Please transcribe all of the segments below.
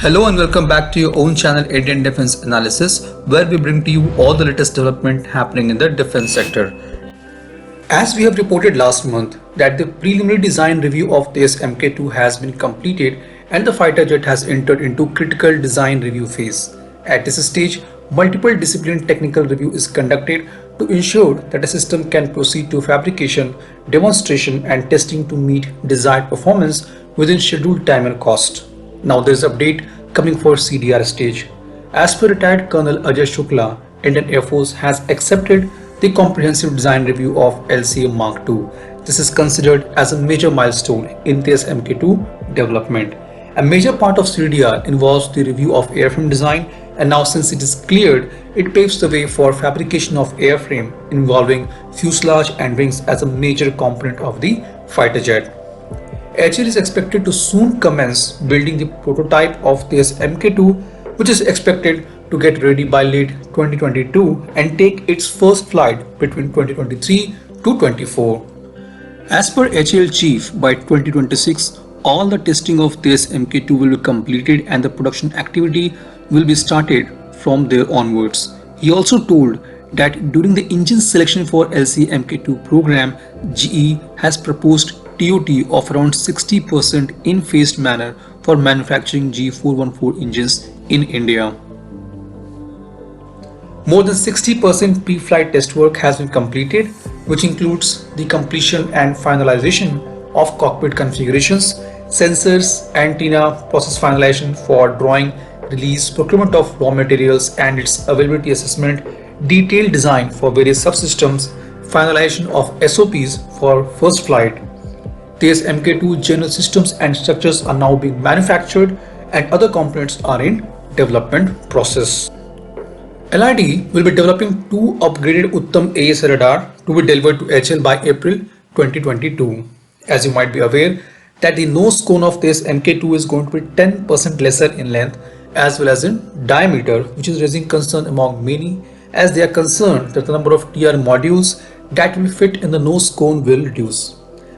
Hello and welcome back to your own channel Indian Defense Analysis, where we bring to you all the latest development happening in the defense sector. As we have reported last month that the preliminary design review of this Mk2 has been completed and the fighter jet has entered into critical design review phase. At this stage, multiple discipline technical review is conducted to ensure that the system can proceed to fabrication, demonstration and testing to meet desired performance within scheduled time and cost. Now there is update coming for CDR stage. As per retired Colonel Ajay Shukla, Indian Air Force has accepted the comprehensive design review of LCA Mark II. This is considered as a major milestone in this Mk2 development. A major part of CDR involves the review of airframe design, and now since it is cleared, it paves the way for fabrication of airframe involving fuselage and wings as a major component of the fighter jet. HAL is expected to soon commence building the prototype of this Mk2, which is expected to get ready by late 2022 and take its first flight between 2023 to 24. As per HAL chief, by 2026, all the testing of this Mk2 will be completed and the production activity will be started from there onwards. He also told that during the engine selection for LCA Mk2 program, GE has proposed TOT of around 60% in phased manner for manufacturing G414 engines in India. More than 60% pre-flight test work has been completed, which includes the completion and finalization of cockpit configurations, sensors, antenna process finalization for drawing, release, procurement of raw materials and its availability assessment, detailed design for various subsystems, finalization of SOPs for first flight. These Mk2 general systems and structures are now being manufactured and other components are in development process. LID will be developing two upgraded Uttam AESA radar to be delivered to HAL by April 2022. As you might be aware that the nose cone of this Mk2 is going to be 10% lesser in length as well as in diameter, which is raising concern among many as they are concerned that the number of TR modules that will fit in the nose cone will reduce.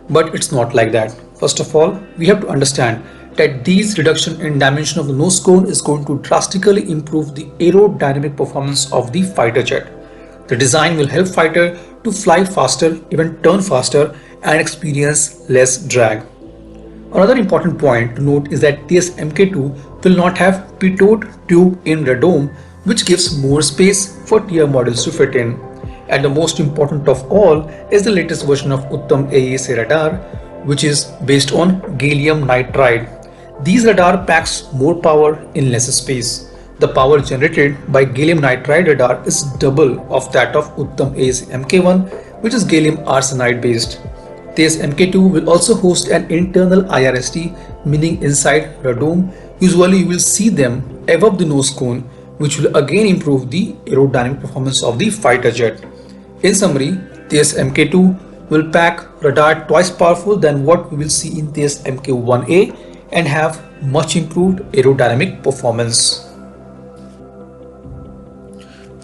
But it's not like that. First of all, we have to understand that this reduction in dimension of the nose cone is going to drastically improve the aerodynamic performance of the fighter jet. The design will help fighter to fly faster, even turn faster and experience less drag. Another important point to note is that this Mk2 will not have pitot tube in radome, which gives more space for TR modules to fit in. And the most important of all is the latest version of Uttam AESA radar, which is based on gallium nitride. These radar packs more power in less space. The power generated by gallium nitride radar is double of that of Uttam AESA Mk1, which is gallium arsenide based. This Mk2 will also host an internal IRST, meaning inside radome. Usually you will see them above the nose cone, which will again improve the aerodynamic performance of the fighter jet. In summary, this Mk2 will pack radar twice powerful than what we will see in this Mk1A and have much improved aerodynamic performance.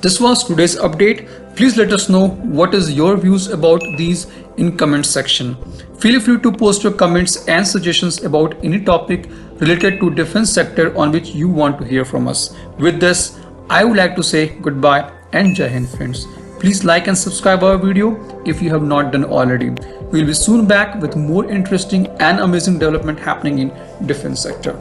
This was today's update. Please let us know what is your views about these in comment section. Feel free to post your comments and suggestions about any topic related to defense sector on which you want to hear from us. With this, I would like to say goodbye and Jai Hind friends. Please like and subscribe our video if you have not done already. We will be soon back with more interesting and amazing development happening in defense sector.